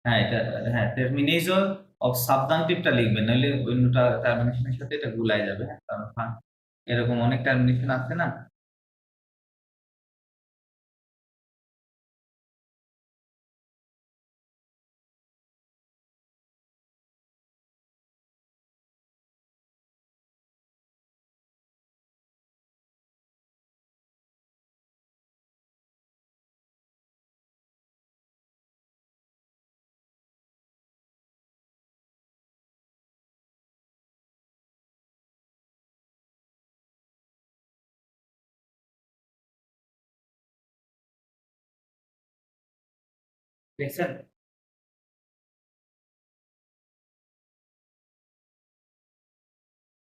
হ্যাঁ এটা, হ্যাঁ টার্মিনেশন অফ সাবজাংটিভটা লিখবেন, নাহলে অন্যটা টার্মিনেশনের সাথে এটা গুলাই যাবে। হ্যাঁ, কারণ এরকম অনেক টার্মিনেশন আছে না। দেখছেন?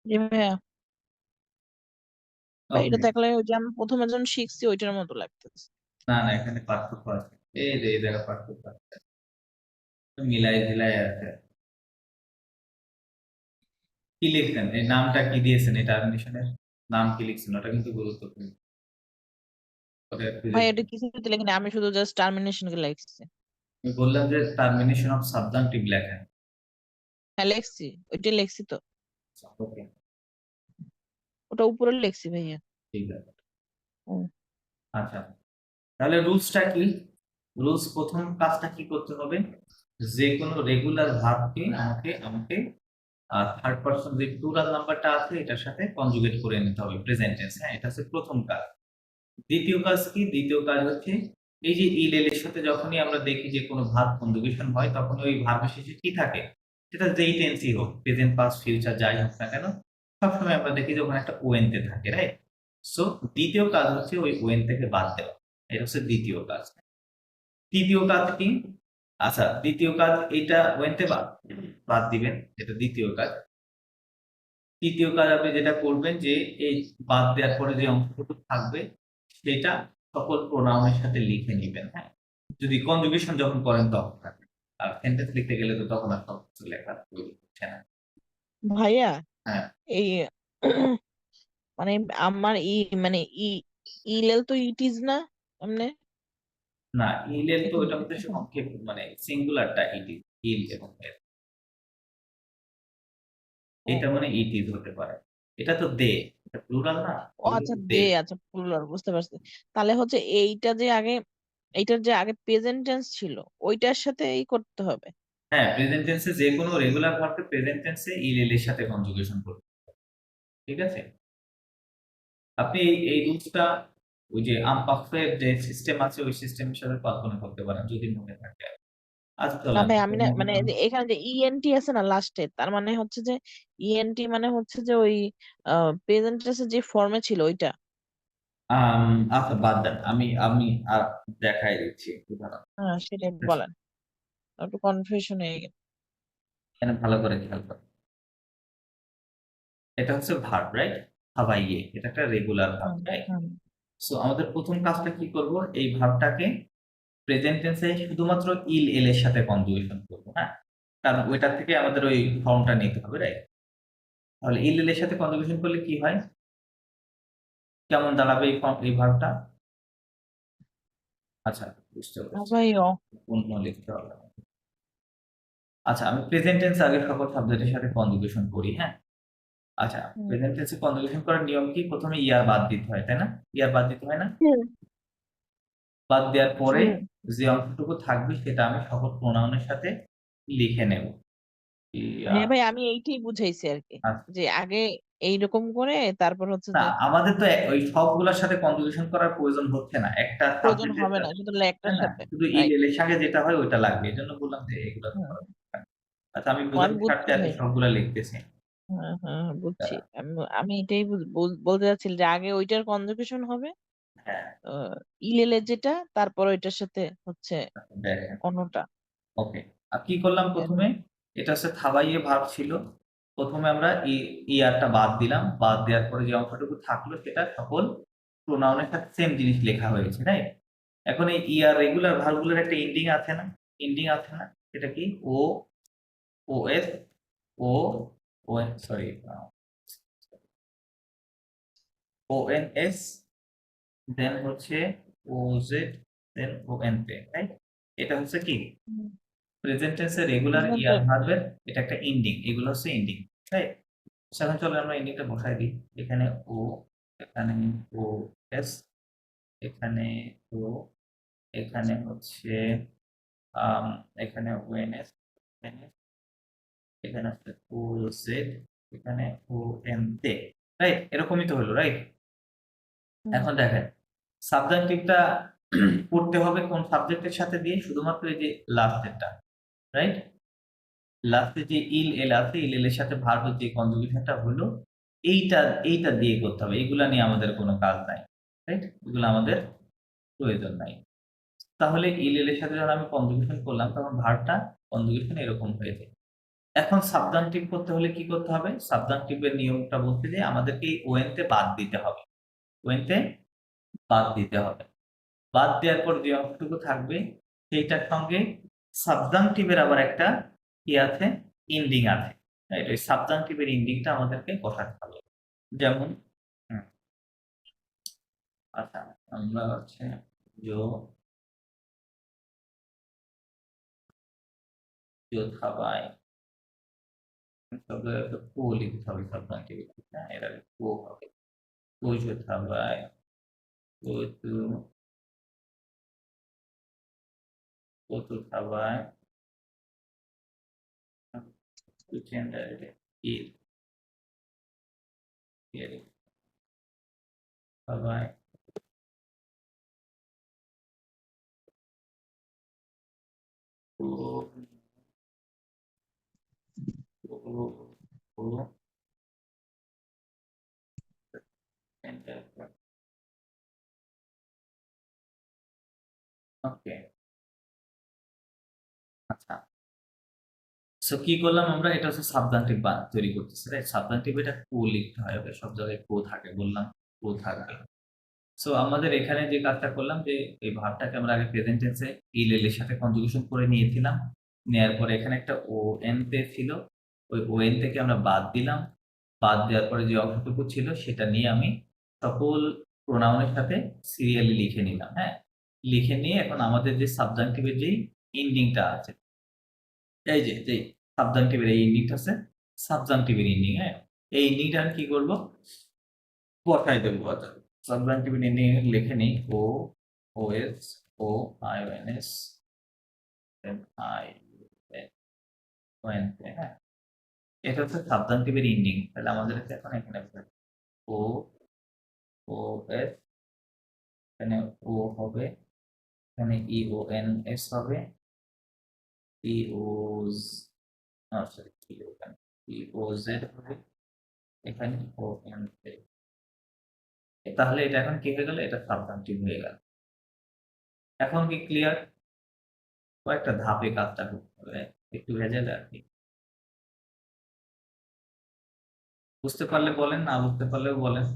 জি ভাইয়া, এটা ওকে। দেখলে ওই যে আমি প্রথমে যখন শিখছি ওইটার মতো লাগতেছে। না না, এখানে পার্থক্য আছে, এই যে এই জায়গায় পার্থক্য আছে, মিলাই ঝিলাই আছে। কি লিখছেন, এই নামটা কি দিয়েছেন, এই টার্মিনেশনের নাম কি লিখছেন, ওটা কিন্তু গুরুত্বপূর্ণ। ওটা খুঁজে ভাই এটা পাবেন। কিছুতে লিখিনি, আমি শুধু জাস্ট টার্মিনেশন কে লিখছি। আমি বললাম যে টার্মিনেশন অফ সাবজাংটিভ লেখেন। হ্যাঁ লিখছি, ওইটাই লিখছি তো। ওকে, ওটা উপরে লিখছি ভাইয়া। ঠিক আছে। হুম। আচ্ছা, তাহলে রুলসটা কি? রুলস প্রথম কাজটা কি করতে হবে, যে কোনো রেগুলার ভার্বকে আমাকে আমাকে থার্ড পারসন যে প্লুরাল নাম্বারটা আছে এটার সাথে কনজুগেট করে নিতে হবে, প্রেজেন্ট টেন্স। হ্যাঁ, এটা হচ্ছে প্রথম কাজ। দ্বিতীয় কাজ কি? দ্বিতীয় কাজ হচ্ছে এই যে ইল এর সাথে যখনই আমরা দেখি যে কোনো ভার্ব কনজুগেশন হয়, তখন ওই ভার্বের শেষে কি থাকে, সেটা যেই টেন্সই হোক, প্রেজেন্ট পাস্ট ফিউচার যাই হোক না কেন, সবসময় আমরা দেখি যে ওখানে একটা ওয়েনতে থাকে, রাইট? সো দ্বিতীয় কাজ হচ্ছে ওই ওয়েন থেকে বাদ দেওয়া। এটা হচ্ছে দ্বিতীয় কাজ। তৃতীয় কাজ কি? আচ্ছা, দ্বিতীয় কাজ এটা ওয়েনতে বাদ বাদ দিবেন, এটা দ্বিতীয় কাজ। তৃতীয় কাজ আপনি যেটা করবেন যে এই বাদ দেওয়ার পরে যে অংশটুকু থাকবে সেটা সকল প্রোনাউনের সাথে লিখে নিবেন। হ্যাঁ, যদি কনজুগেশন যখন করেন তখন থাকে। আর সেন্টেন্স লিখতে গেলে তো তখন আর সবকিছু লেখা হচ্ছে না। ভাইয়া হ্যাঁ, এই মানে আমার মানে ই ইলেল তো ইট ইজ না এমনি। না ইলের তো এখানে ওটা হচ্ছে এখানে সংক্ষেপ, মানে সিঙ্গুলারটা ইট ইজ, ইল এবং এর। এটা ও মানে ইট ইজ হতে পারে। এটা তো দে, এটা প্লুরাল না, ও আচ্ছা দে। আচ্ছা প্লুরাল বুঝতে পারছি। তাহলে হচ্ছে এইটার যে আগে প্রেজেন্ট টেন্স ছিল ওইটার সাথে এই করতে হবে। হ্যাঁ, প্রেজেন্ট টেন্সে যে কোনো রেগুলার ভার্বকে প্রেজেন্ট টেন্সে ইল এর সাথে কনজুগেশন করতে, ঠিক আছে? আপনি এই রুলসটা ওই যে আমপাফের যে সিস্টেম আছে ওই সিস্টেমের সাথে কল্পনা করতে পারেন যদি মনে থাকে। আচ্ছা না চলেন। ভাই আমি না মানে এই যে এখানে যে ইএনটি আছে না লাস্টে, তার মানে হচ্ছে যে ইএনটি মানে হচ্ছে যে ওই প্রেজেন্ট টেন্সের যে ফর্মে ছিল ওইটা। আচ্ছা বাদ দেন, আমি আমি দেখাই দিচ্ছি উদাহরণ। হ্যাঁ সেটাই বলেন, একটু কনফিউশন হয়ে গেল। এখানে ভালো করে খেয়াল করুন। এটা হচ্ছে ভার্ব, রাইট? হাবাইয়ে, এটা একটা রেগুলার ভার্ব, হুম রাইট? হুম সো আমাদের প্রথম কাজটা কি করব, এই ভার্বটাকে প্রেজেন্ট টেন্সে শুধুমাত্র ইল এল এর সাথে কনজুগেশন করব। হ্যাঁ, কারণ ওইটার থেকে আমাদের ওই ফর্মটা নিতে হবে, রাইট? তাহলে ইল এল এর সাথে কনজুগেশন করলে কি হয়, কেমন দাঁড়াবে এই ফর্ম, এই ভার্বটা? আচ্ছা, বুঝতে পারছি। ভাই ও অন্য লিখতে হবে। আচ্ছা, আমি প্রেজেন্ট টেন্স আগে সকল শব্দের সাথে কনজুগেশন করি। হ্যাঁ, আচ্ছা, হুম প্রেজেন্ট টেন্সে কনজুগেশন করার নিয়ম কি? প্রথমে ইয়ার বাদ দিতে হয়, তাই না? ইয়ার বাদ দিতে হয় না? হুম বাদ দেওয়ার পরে হুম। যে অংশটুকু থাকবে সেটা আমি সকল প্রোনাউনের সাথে লিখে নেব। হ্যাঁ ইয়ার। ভাই আমি এইটাই বুঝাইছি আর কি, আচ্ছা, যে আগে এইরকম করে তারপর হচ্ছে না যে আমাদের তো ওই সবগুলোর সাথে কনজুগেশন করার প্রয়োজন হচ্ছে না, একটা প্রয়োজন সাবজেক্টের হবে না, সাথে, শুধু তাই একটার না? সাথে। শুধু ইল রাইট। এল এর সঙ্গে যেটা হয় ওইটা লাগবে, এই জন্য বললাম যে এগুলো তো হুম করার দরকার নেই। আচ্ছা, আমি ও আমি বোঝাতে বুঝছি স্বার্থে আর কি ভাই। সবগুলা লিখতেছি। হ্যাঁ হ্যাঁ বুঝছি। আমি এটাই বলতে চাচ্ছিলাম যে আগে ওইটার কনজুগেশন হবে, হ্যাঁ, ইলেলে যেটা, তারপর ওইটার সাথে হচ্ছে দেখেন। অন্যটা। ওকে, আর কি করলাম প্রথমে, এটা হচ্ছে থাবাইয়ে ভার্ব ছিল। প্রথমে আমরা ইয়ারটা বাদ দিলাম, বাদ দেওয়ার পরে যে অংশটুকু থাকলো সেটা সকল প্রোনাউনের সাথে সেম জিনিস লেখা হয়েছে, রাইট? এখন এই ইয়ার রেগুলার ভার্বগুলোর একটা এন্ডিং আছে না, এন্ডিং আছে না, সেটা কি? O, O S, O, O N, sorry, O N S, then হচ্ছে O Z, then O N পে, রাইট? এটা হচ্ছে কি? প্রেজেন্ট টেন্সে রেগুলার ইয়ার ভার্বের এটা একটা এন্ডিং, এগুলো হচ্ছে এন্ডিং, রাইট? এখন চলো আমরা এন্ডিংটা বসাই দিই। এখানে ও, এখানে ও এস, এখানে ও, এখানে হচ্ছে আম, এখানে ওএনএস, এখানে হচ্ছে ও জেড, এখানে ও এন তে, রাইট? এরকমই তো হলো, রাইট? এখন দেখেন সাবজেক্টিভটা পড়তে হবে কোন সাবজেক্টের সাথে দিয়ে, শুধুমাত্র এই যে লাস্টেরটা, রাইট? লাস্টে যে ইল এল আছে, ইল এল এর সাথে ভার্বের যে কনজুগেশনটা হলো, এইটা এইটা দিয়ে করতে হবে। এগুলা নিয়ে আমাদের কোনো কাজ নাই, রাইট? এগুলো আমাদের প্রয়োজন নাই। তাহলে ইল এল এর সাথে যখন আমি কনজুগেশন করলাম তখন ভার্বটা কনজুগেশন এরকম হয়ে যায়। এখন সাবজাংটিভ করতে হলে কি করতে হবে? সাবজাংটিভের নিয়মটা বলতে যে আমাদেরকে এই ওয়েন তে বাদ দিতে হবে, ওয়েন তে বাদ দিতে হবে। বাদ দেওয়ার পর যে অংশটুকু থাকবে সেইটার সঙ্গে সাবজাংটিভের আবার একটা কি আছে, এন্ডিং আছে, রাইট? ওই সাবজাংটিভের এন্ডিংটা আমাদেরকে বসাতে হবে। যেমন আচ্ছা, আমরা হচ্ছে जो जो খাবায় তবে কো লিখতে হবে সাবজাংটিভ, হ্যাঁ? এর আগে কো হবে। কো जो খাবায়, কো tu খাবায়, tu tiendas ir খাবায়, কো কো কো tiendas। ওকে, আচ্ছা। সো কি করলাম আমরা? এটা হচ্ছে সাবজাংটিভ তৈরি করতেছি, রাইট? সাবজাংটিভ এটা কো লিখতে হয়, ওকে? সব জায়গায় কো থাকে, বললাম কো থাকবে। সো আমাদের এখানে যে কাজটা করলাম যে এই ভার্বটাকে আমরা আগে প্রেজেন্ট টেন্সে ইল এল এর সাথে কনজুগেশন করে নিয়েছিলাম। নেয়ার পরে এখানে একটা ও এন তে ছিল, ওই ও এন থেকে আমরা বাদ দিলাম। বাদ দেওয়ার পরে যে অংশটুকু ছিল সেটা নিয়ে আমি সকল প্রোনাউনের সাথে সিরিয়ালি লিখে নিলাম, হ্যাঁ? লিখে নিয়ে এখন আমাদের যে সাবজাংটিভের যেই এন্ডিংটা আছে, এই যে সাবজাংটিভের এই এন্ডিংটা আছে, সাবজাংটিভের এন্ডিং, হ্যাঁ? এই এন্ডিংটা আমি কি করব? বসাই দেবো। আচ্ছা, সাবজাংটিভের এন্ডিং লিখে নিই O, O S, O I O N S, then I O N তে, হ্যাঁ? এটা হচ্ছে সাবজাংটিভের এন্ডিং। তাহলে আমাদের এখন এখানে ও, ও এস, এখানে ও হবে, এখানে ই ও এন এস হবে, ই ও সরি, ই ও জেড হবে, এখানে ও এন তে। তাহলে এটা এখন কি হয়ে গেল? এটা সাবজাংটিভ হয়ে গেল। এখন কি ক্লিয়ার? কয়েকটা ধাপে কাজটা করতে হবে, একটু ভেজাল আর কি। বুঝতে পারলে বলেন, না বুঝতে পারলেও বলেন,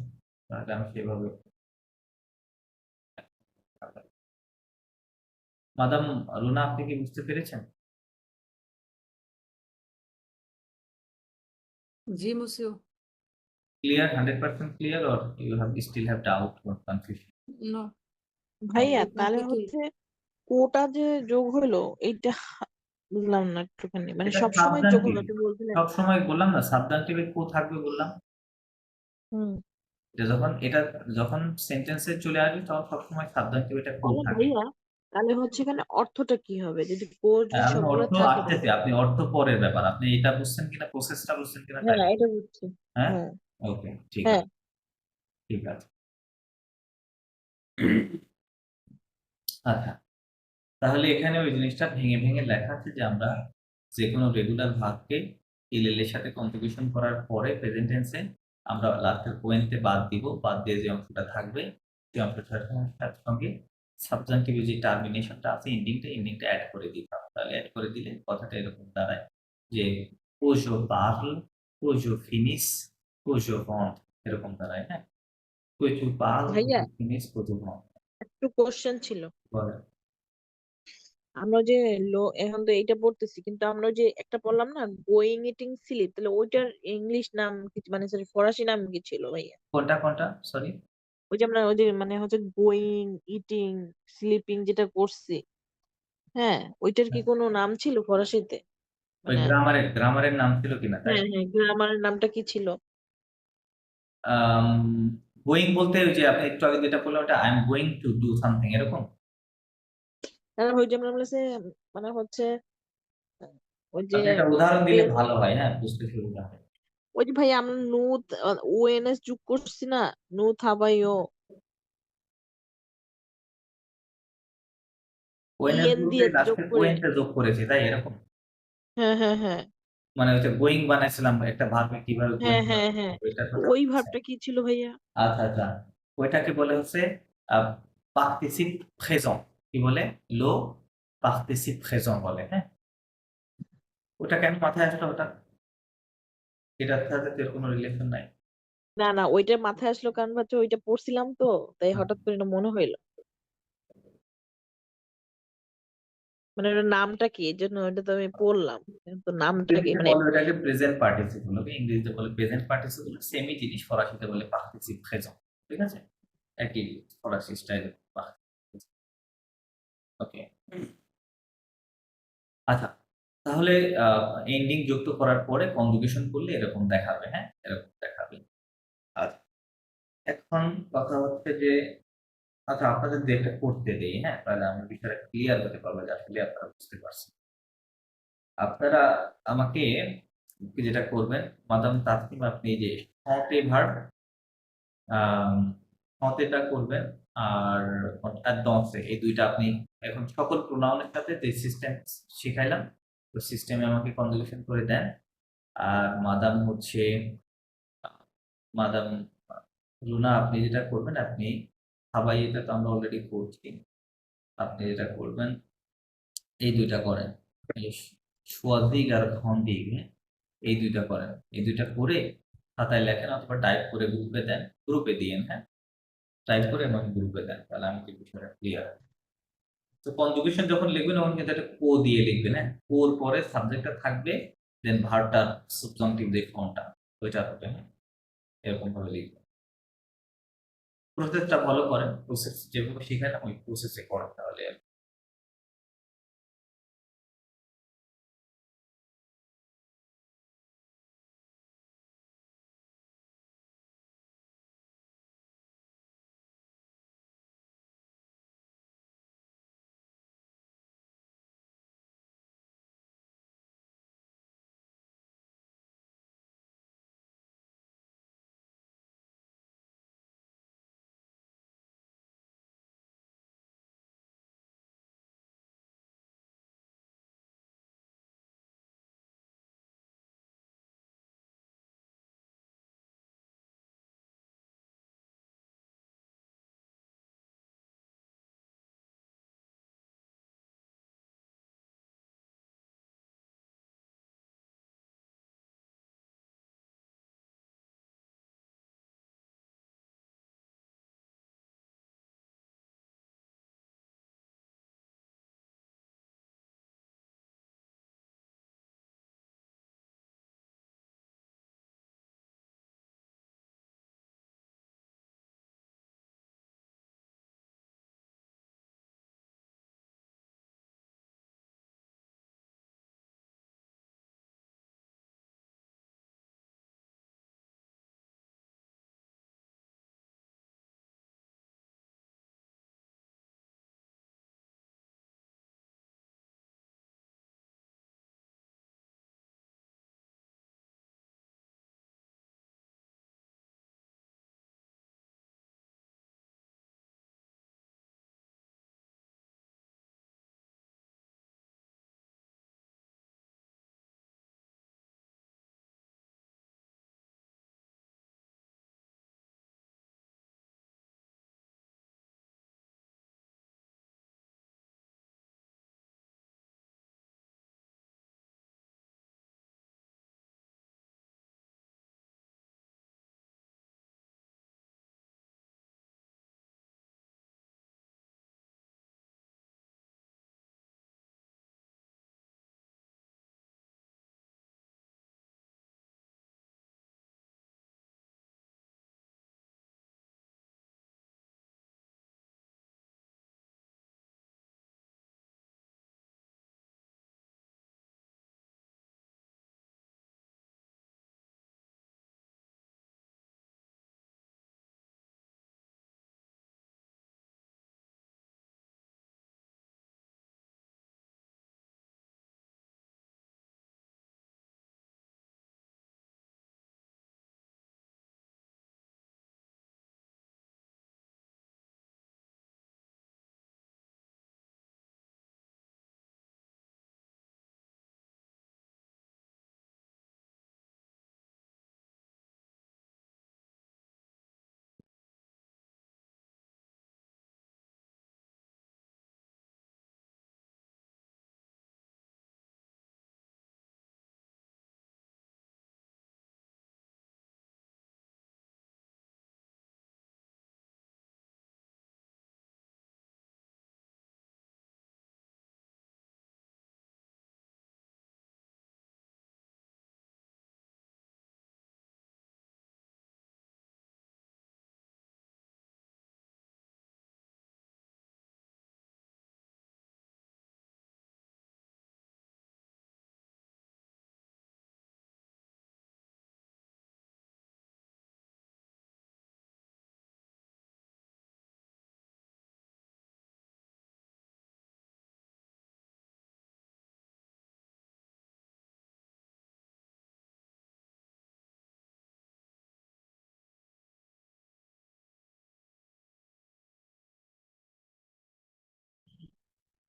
তাহলে আমি সেভাবে। মাদাম রুনা, আপনি কি বুঝতে পেরেছেন? जी मुझसे clear, 100% clear, or you have still have doubt or confusion? No ভাইয়া एकदम তাহলে ठीक है হচ্ছে কোটা যে যোগ হলো এইটা বুঝলাম না একটুখানি, মানে এটা সব সময় যোগ সাবজাংটিভ, হলো আপনি বলছিলেন। সব সময় বললাম না সাবজাংটিভে কো থাকবে বললাম। হুম। এটা যখন সেন্টেন্সে চলে আসবে তখন সবসময় সাবজাংটিভ এটা কো তাহলে থাকে। ভাইয়া তাহলে হচ্ছে এখানে অর্থটা কি হবে যদি কো যদি এখন সবগুলো অর্থ থাকে আসতেছে, তাহলে? আপনি অর্থ পরের ব্যাপার, আপনি এটা বুঝছেন কিনা, প্রসেসটা বুঝছেন কিনা তাই হ্যাঁ বলুন। এটা বুঝছি। হ্যাঁ, হ্যাঁ। ওকে, ঠিক হ্যাঁ। আছে, ঠিক আছে। আচ্ছা, তাহলে এখানে ওই জিনিসটা ভেঙে ভেঙে লেখা আছে যে আমরা যে কোনো রেগুলার ভার্বকে এল এর সাথে কন্ট্রিবিউশন করার পরে প্রেজেন্ট টেন্সে আমরা লাস্টের পয়েন্টে বাদ দিব, বাদ দিয়ে যে অংশটা থাকবে সেই অংশটার সঙ্গে সাবজাংটিভে যে টার্মিনেশনটা আছে, এন্ডিংটা অ্যাড করে দিতে হবে। তাহলে অ্যাড করে দিলে কথাটা এরকম দাঁড়ায় যে কোজো পার্ল, কোজো ফিনিশ, কোজো বন্ড, এরকম দাঁড়ায়, হ্যাঁ? কোজো পার্ল, ভাইয়া কোজো ফিনিশ, কোজো বন্ড। একটু কোশ্চেন ছিল। বলে আমরা যে এখন তো এইটা পড়তেছি, কিন্তু আমরা ওই যে একটা পড়লাম না গোয়িং ইটিং স্লিপ, তাহলে ওইটার ইংলিশ নাম কি, মানে সরি ফরাসি নাম কি ছিল ভাইয়া? কোনটা কোনটা, সরি? ওই যে আমরা ওই যে মানে হচ্ছে গোয়িং ইটিং স্লিপিং যেটা করছি, হ্যাঁ, ওইটার কি কোনো নাম ছিল ফরাসিতে? ওই মানে গ্রামারের নাম ছিল কিনা, তাই? হ্যাঁ হ্যাঁ, গ্রামারের নামটা কি ছিল? গোয়িং বলতে ওই যে আপনি একটু আগে যেটা বললেন ওটা I am going to do something, এরকম? তারপর ওই যে আমরা বলেছে, মানে হচ্ছে ওই যে আপনি একটা উদাহরণ দিলে এর- ভালো হয়, হ্যাঁ, বুঝতে সুবিধা হয়। ওই যে ভাই আমরা ওএনএস যোগ করছি না, নু থাবাইও, ওএনএস ইএন বলতে দিয়ে যোগ লাস্টে করে। ওএনটা যোগ করেছি, তাই এরকম? হ্যাঁ হ্যাঁ হ্যাঁ মানে হচ্ছে গোয়িং বানাইছিলাম একটা ভার্বে, কিভাবে হ্যাঁ গোয়িং হ্যাঁ হ্যাঁ, ওইটার তো কথা ওই বলছেন? ভাবটা কি ছিল ভাইয়া? আচ্ছা আচ্ছা, ওইটাকে বলে হচ্ছে পার্টিসিপ প্রেজেন্ট। কি বলে? লো পার্টিসিপ প্রেজেন্ট বলে, হ্যাঁ। ওটা কেন মাথায় আসলো ওটা? এটার সাথে তো এর কোনো রিলেশন নাই। না না, ওইটা মাথায় আসলো কারণ হচ্ছে ওইটা পড়ছিলাম তো, তাই হুম। হঠাৎ করে এটা মনে হইলো। মানে ওটার নামটা কি, এই জন্য ওইটা তো আমি পড়লাম, কিন্তু নামটা কি ইংরেজিতে মানে। বলে ওটাকে প্রেজেন্ট পার্টিসিপল, ওকে? ইংরেজিতে বলে প্রেজেন্ট পার্টিসিপল, সেমই জিনিস ফরাসিতে বলে পার্টিসিপ প্রেজেন্ট। ঠিক আছে, একই ফরাসি স্টাইল। ওকে, আচ্ছা। তাহলে এন্ডিং যুক্ত করার পরে কনজুগেশন করলে এরকম দেখাবে, হ্যাঁ, এরকম দেখাবে। আচ্ছা, এখন কথা হচ্ছে যে, আচ্ছা, আপনাদের যদি এটা করতে দেই, হ্যাঁ, তাহলে আমরা বিষয়টা ক্লিয়ার হতে পারবো যে আসলে আপনারা বুঝতে পারছেন। আপনারা আমাকে যেটা করবেন, মাদাম তাসনিম, আপনি যে সতে ভার্ব সতেটা করবেন, আর দশে, এই দুইটা আপনি এখন সকল প্রোনাউনের সাথে যে সিস্টেম শিখাইলাম, তো সিস্টেমে আমাকে কনজুগেশন করে দেন। আর মাদাম হচ্ছে মাদাম রুনা, আপনি যেটা করবেন, আপনি হাবাই, এটা তো আমরা অলরেডি করছি। আপনি যেটা করবেন, এই দুইটা করেন, এই সোয়াজিগ আর খন্দিগ, এই দুইটা করেন। এই দুইটা করে খাতায় লেখেন অথবা টাইপ করে গ্রুপে দেন, গ্রুপে দিয়েন, হ্যাঁ, টাইপ করে আমাকে গ্রুপে দেন, তাহলে আমি কি বিষয়টা ক্লিয়ার। তো কনজুগেশন যখন লিখবেন তখন কিন্তু একটা কো দিয়ে লিখবেন, হ্যাঁ, কোর পরে সাবজেক্টটা থাকবে, দেন ভার্বটার সাবজন্টিভ যে ফর্মটা, ওইটা হবে, হ্যাঁ, এরকম ভাবে লিখবেন। প্রসেসটা ফলো করেন, প্রসেস যেভাবে শিখালাম ওই প্রসেসে করেন, তাহলে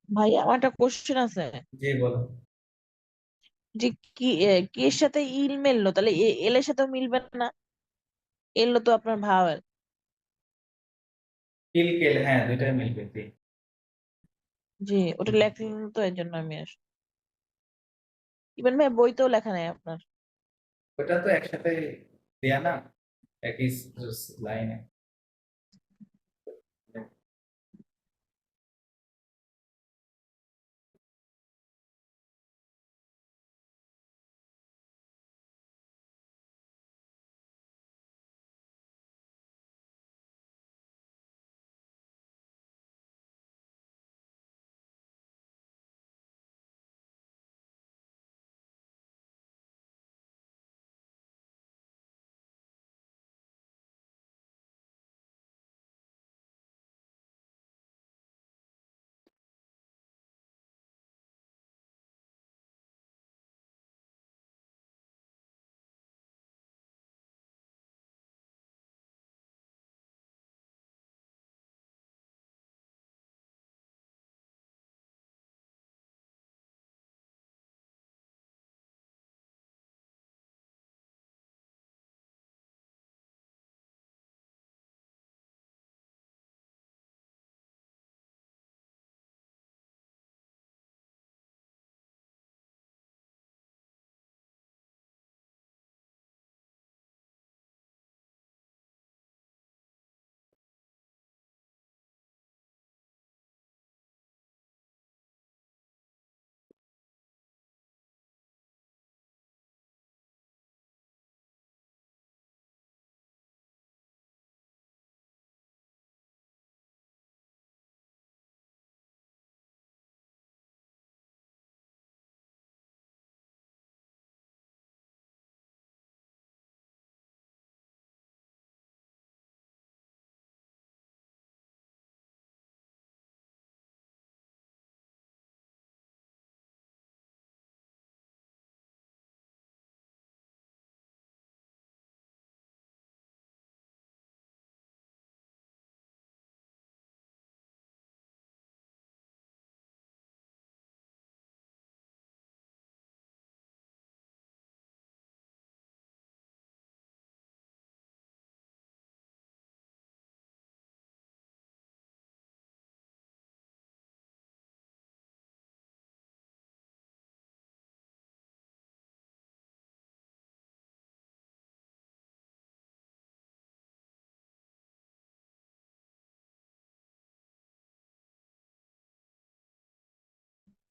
ভাই আমার একটা কোশ্চেন আছে জি বলো। যে কি কি এর সাথে ইল মিললো, তাহলে এল এর সাথেও মিলবে না? এল তো আপনার ভাওয়েল। কিল কেল, হ্যাঁ দুইটাই মিলবে, জি। জি, ওটা লেখলেন না তো, এর জন্য আমি ইভেন ভাই বইতেও লেখা নাই আপনার। ওটা তো একসাথে দেয়া না, একই লাইনে।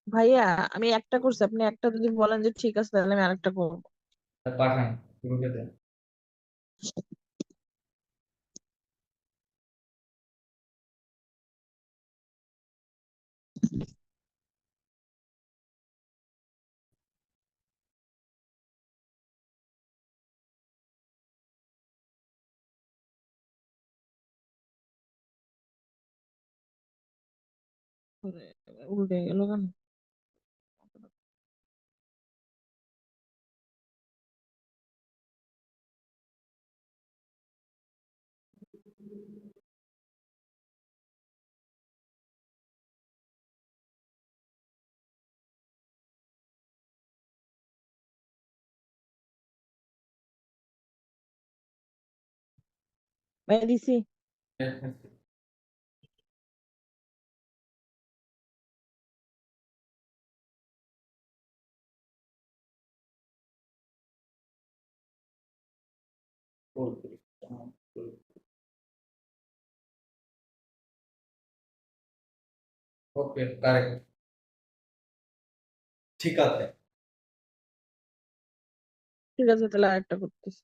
ভাইয়া আমি একটা করছি, আপনি একটা যদি বলেন যে ঠিক আছে তাহলে আমি আরেকটা করবো। পাঠান গ্রুপে দেন। উল্টে গেল কেন? ভাই দিছি। ওকে, কারেক্ট, ঠিক আছে। ঠিক আছে তাহলে আরেকটা করতেছি।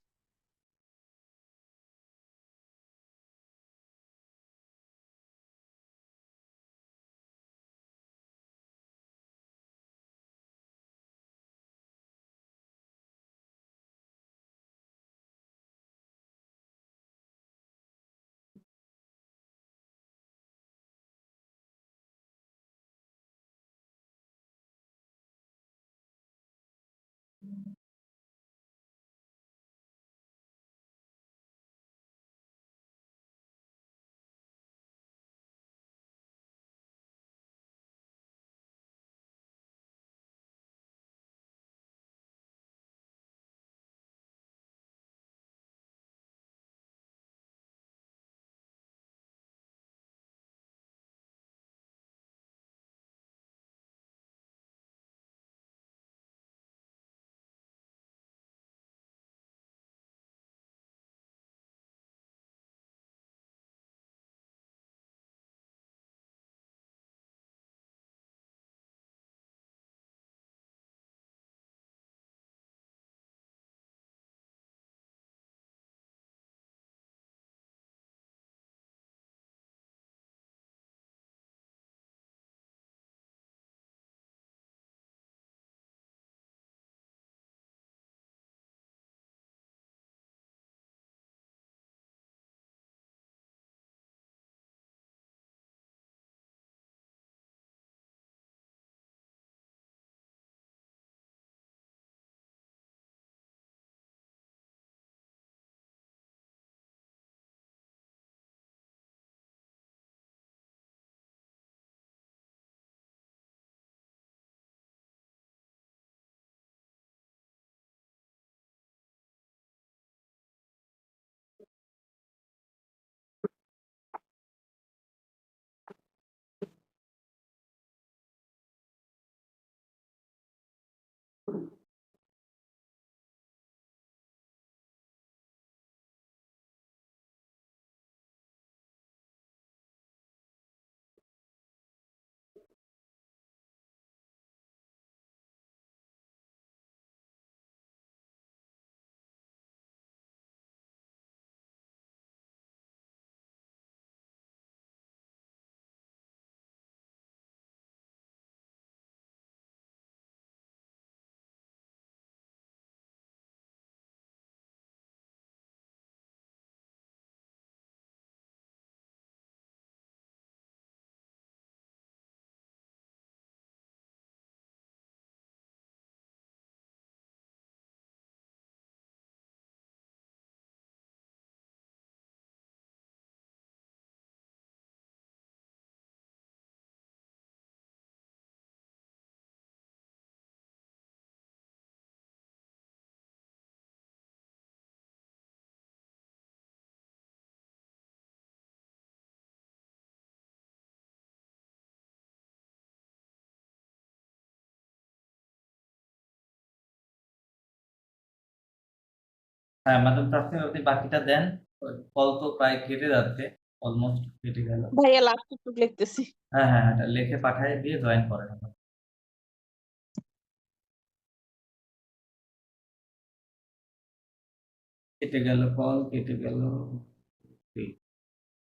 হ্যাঁ ম্যাডাম তাসনিম, আপনি বাকিটা দেন। কল তো প্রায় কেটে যাচ্ছে, অলমোস্ট কেটে গেল। ভাইয়া লাস্ট টুক লিখতেছি। হ্যাঁ হ্যাঁ, এটা লিখে পাঠিয়ে দিয়ে জয়েন করেন। কেটে গেল, কল কেটে গেল।